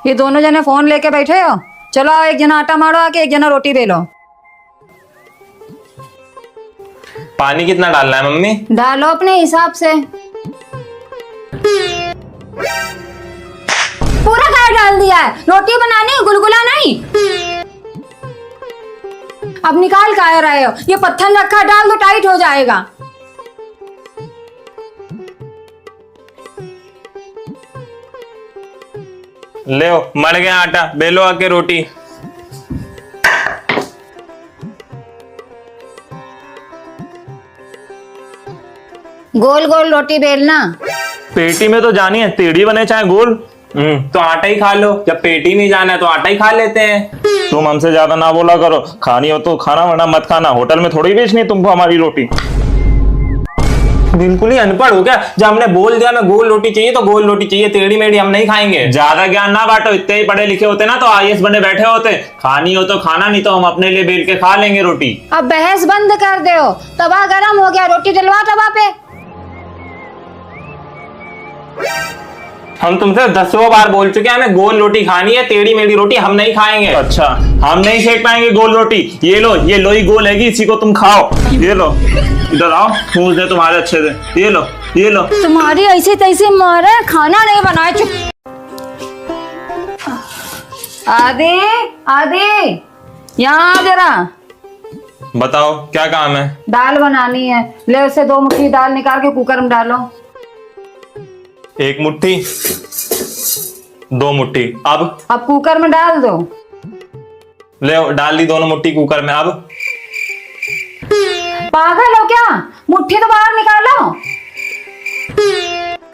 ये दोनों जने फोन लेके बैठे हो। चलो आओ, एक जना आटा मारो आके, एक जना रोटी बेलो। पानी कितना डालना है मम्मी? डालो अपने हिसाब से। पूरा काय डाल दिया है? रोटी बनानी, गुलगुला नहीं। अब निकाल काय रहे हो? ये पत्थर रखा, डाल दो, टाइट हो जाएगा। ले मर गया आटा, बेलो आके रोटी। गोल गोल रोटी बेलना। पेटी में तो जानी है, टेढ़ी बने चाहे गोल। तो आटा ही खा लो, जब पेटी में जाना है तो आटा ही खा लेते हैं। तुम हमसे ज्यादा ना बोला करो, खानी हो तो खाना वरना मत खाना। होटल में थोड़ी बेचनी है तुमको हमारी रोटी। बिल्कुल ही अनपढ़ हो क्या? जब हमने बोल दिया मैं गोल रोटी चाहिए तो गोल रोटी चाहिए, टेढ़ी मेढ़ी हम नहीं खाएंगे। ज्यादा ज्ञान ना बांटो, इतने ही पढ़े लिखे होते ना तो आईएएस बने बैठे होते। खानी हो तो खाना, नहीं तो हम अपने लिए बेल के खा लेंगे रोटी। अब बहस बंद कर दो। तवा गरम हो गया, रोटी डलवा तवा पे। हम तुमसे 10 बार बोल चुके हैं हमें गोल रोटी खानी है, टेढ़ी मेढ़ी रोटी हम नहीं खाएंगे। अच्छा, हम नहीं सेक पाएंगे गोल रोटी। ये लो, ये लोई गोल हैगी, इसी को तुम खाओ। ये लो, इधर आओ, पूछ दे तुम्हारे अच्छे से। ये लो, ये लो। तुम्हारी ऐसी तैसी मारे, खाना नहीं बनाए। चुप। आदि, आदि, यहाँ जरा। बताओ क्या काम है? दाल बनानी है। ले उसे 2 मुट्ठी दाल निकाल के कुकर में डालो। 1 मुट्ठी, 2 मुट्ठी। अब कुकर में डाल दो। ले डाल दी दोनों मुट्ठी कुकर में। अब पागल हो क्या? मुट्ठी तो बाहर निकालो।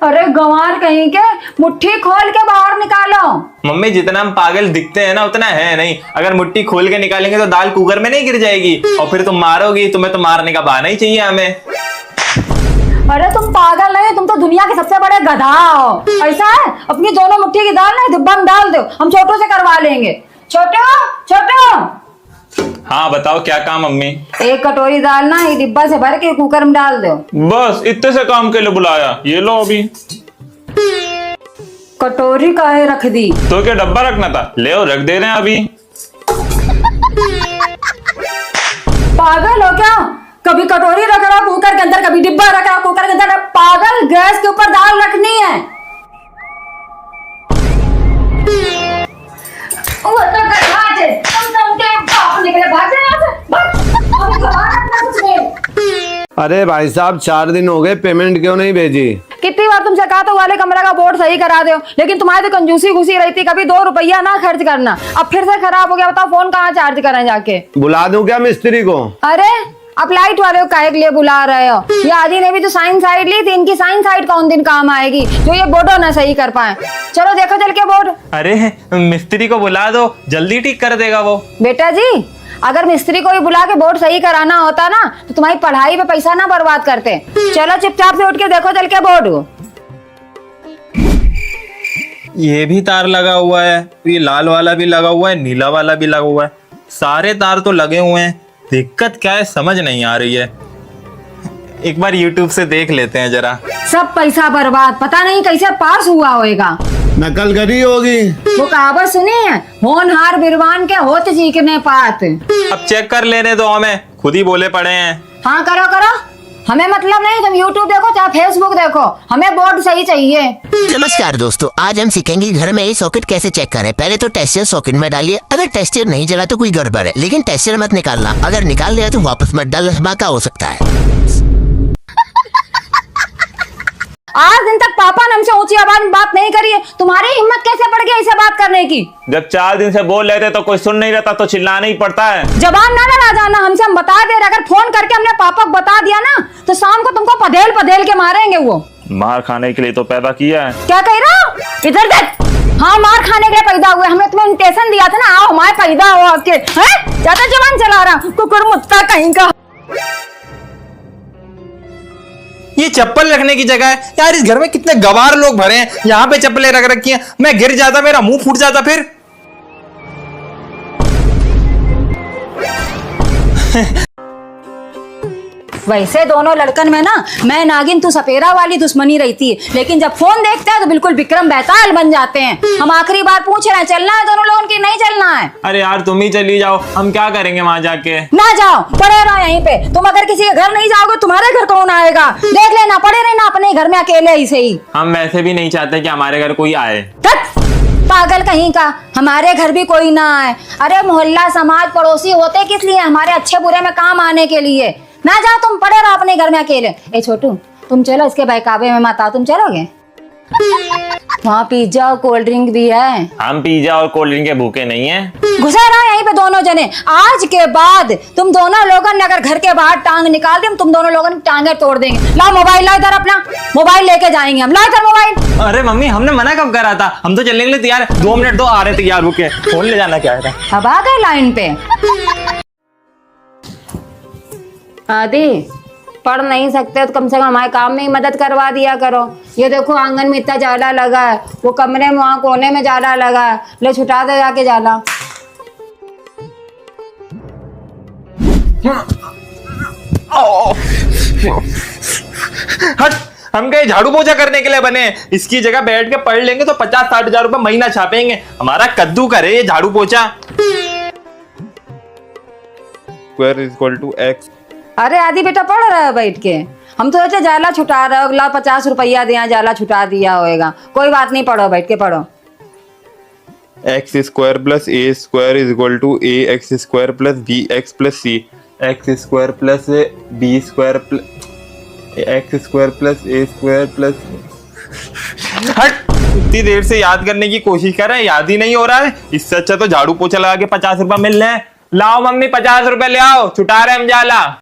अरे गंवार कहीं के, मुट्ठी खोल के बाहर निकालो। मम्मी, जितना हम पागल दिखते हैं ना उतना है नहीं। अगर मुट्ठी खोल के निकालेंगे तो दाल कुकर में नहीं गिर जाएगी और फिर तुम मारोगी। तुम्हें तो मारने का बहाना ही चाहिए हमें। अरे तुम पागल नहीं, तुम तो दुनिया के सबसे बड़े गधा हो। ऐसा है, अपनी दोनों मुट्ठी की दाल ना डिब्बा में डाल दो, हम छोटू से करवा लेंगे। छोटू, छोटू। हाँ बताओ क्या काम मम्मी? 1 कटोरी दाल ना ये डिब्बा से भर के कुकर में डाल दो। बस इतने से काम के लिए बुलाया? ये लो अभी। कटोरी काहे रख दी? तो क्या डब्बा रखना था? ले रख दे रहे हैं अभी। पागल हो क्या? कभी कटोरी रख रहा कुकर के अंदर, कभी डिब्बा रख रहा कुकर के अंदर। पागल, गैस के ऊपर दाल रखनी है। अरे भाई साहब, 4 दिन हो गए, पेमेंट क्यों नहीं भेजी? कितनी बार तुमसे कहा तो वाले कमरे का बोर्ड सही करा दो, लेकिन तुम्हारी तो कंजूसी घुसी रहती। कभी 2 रुपया ना खर्च करना। अब फिर से खराब हो गया, बताओ फोन कहाँ चार्ज करें जाके? बुला दूं क्या मिस्त्री को? अरे आप लाइट वाले को काहे के लिए बुला रहे हो? ये आदि ने भी तो साइन साइड ली थी, इनकी साइन साइड कौन दिन काम आएगी जो ये बोर्डो ना सही कर पाए। चलो देखो चल के बोर्ड। अरे मिस्त्री को बुला दो, जल्दी ठीक कर देगा वो। बेटा जी, अगर मिस्त्री को भी बुला के बोर्ड सही कराना होता ना तो तुम्हारी पढ़ाई पे पैसा ना बर्बाद करते। चलो चुपचाप से उठ के देखो चल के बोर्ड। ये भी तार लगा हुआ है, ये लाल वाला भी लगा हुआ है, नीला वाला भी लगा हुआ है। सारे तार तो लगे हुए हैं, दिक्कत क्या है समझ नहीं आ रही है। एक बार YouTube से देख लेते हैं जरा। सब पैसा बर्बाद, पता नहीं कैसे पास हुआ होएगा। नकल करी होगी। वो कहावत सुनी है, होनहार बिरवान के होत चीकने पात। अब चेक कर लेने दो, हमें खुद ही बोले पड़े हैं। हाँ करो करो, हमें मतलब नहीं। तुम YouTube देखो चाहे फेसबुक देखो, हमें बोर्ड सही चाहिए। नमस्कार दोस्तों, आज हम सीखेंगे घर में ये सॉकेट कैसे चेक करें। पहले तो टेस्टर सॉकेट में डालिए। अगर टेस्टर नहीं जला तो कोई गड़बड़ है, लेकिन टेस्टर मत निकालना। अगर निकाल लिया तो वापस मत डालना, धमाका हो सकता है। आज दिन तक पापा ने हमसे ऊंची आवाज में बात नहीं करी है, तुम्हारी हिम्मत कैसे पड़ गई ऐसे बात करने की? जब 4 दिन से बोल रहे थे तो कोई सुन नहीं रहता तो चिल्लाना ही पड़ता है। जबान ना लड़ा जाना, हमसे हम बता दे रहे। अगर फोन करके हमने पापा को बता दिया ना तो शाम को तुमको पधेल पधेल के मारेंगे। वो मार खाने के लिए तो पैदा किया है। क्या कह रहा हो? इधर देख। हाँ, मार खाने के लिए पैदा हुए। हमने तुम्हें इन्विटेशन दिया था ना, आओ हमारे पैदा हो आपके। ज्यादा जबान चला रहा, कुकुर मुत्ता कहीं का। ये चप्पल रखने की जगह है यार। इस घर में कितने गवार लोग भरे हैं, यहाँ पे चप्पलें रख रखी हैं। मैं गिर जाता, मेरा मुंह फूट जाता फिर। वैसे दोनों लड़कन में ना मैं नागिन तू सपेरा वाली दुश्मनी रहती है, लेकिन जब फोन देखते हैं तो बिल्कुल विक्रम बेताल बन जाते हैं। हम आखिरी बार पूछ रहे हैं चलना है दोनों लोगों की, नहीं चलना है? अरे यार तुम ही चली जाओ, हम क्या करेंगे वहां जाके? ना जाओ, पड़े रहो यहीं पे। तुम अगर किसी के घर नहीं जाओगे तुम्हारे घर कौन आएगा? देख लेना, पड़े रहना अपने घर में अकेले ही सही। हम वैसे भी नहीं चाहते कि हमारे घर कोई आए। पागल कहीं का, हमारे घर भी कोई ना आए। अरे मोहल्ला समाज पड़ोसी होते किस लिए? हमारे अच्छे बुरे में काम आने के लिए। ना जाओ, तुम पड़े रहो अपने घर में अकेले। ए छोटू तुम चलो, इसके बहकावे में मत आओ, तुम चलोगे? वहाँ पिज्जा और कोल्ड ड्रिंक भी है। हम पिज्जा और कोल्ड ड्रिंक के भूखे नहीं है। घुसा रहा यहीं पे दोनों जने। आज के बाद तुम दोनों लोगों ने अगर घर के बाहर टांग निकाल दी, तुम दोनों लोगों की टांगे तोड़ देंगे। लाओ मोबाइल, लाओ इधर अपना मोबाइल लेके जाएंगे हम। लाओ इधर मोबाइल। अरे मम्मी हमने मना कब करा था? हम तो चलने के लिए तैयार है। 2 मिनट दो, आ रहे तैयार होके। फोन ले जाना क्या है? अब आ गए लाइन पे। आदि पढ़ नहीं सकते तो कम से कम हमारे काम में ही मदद करवा दिया करो। ये देखो आंगन में इतना जाला लगा है, वो कमरे में वहाँ कोने में जाला लगा है। ले छुटा दे जाके जाला। हट, हम कहीं झाड़ू पोछा करने के लिए बने हैं। इसकी जगह बैठ के पढ़ लेंगे तो 50-60 हजार रुपए महीना छापेंगे। हमारा कद्दू करे ये झाड़ू पोछा। Square is equal to x. अरे आदि बेटा पढ़ रहा है बैठ के। हम तो सोचे जाला छुटा रहे हो, ला 50 रुपया दिया, जाला छुटा दिया होएगा। कोई बात नहीं, पढ़ो बैठ के पढ़ो। X square plus a square is equal to a x square plus b x plus c. X square plus b square plus x square plus a square plus. हट, इतनी देर से याद करने की कोशिश कर रहे हैं, याद ही नहीं हो रहा है। इससे अच्छा तो झाड़ू पोछा लगा के 50 रुपया मिल रहे हैं। लाओ मम्मी 50 रुपए ले आओ, छुटा रहे हम जाला।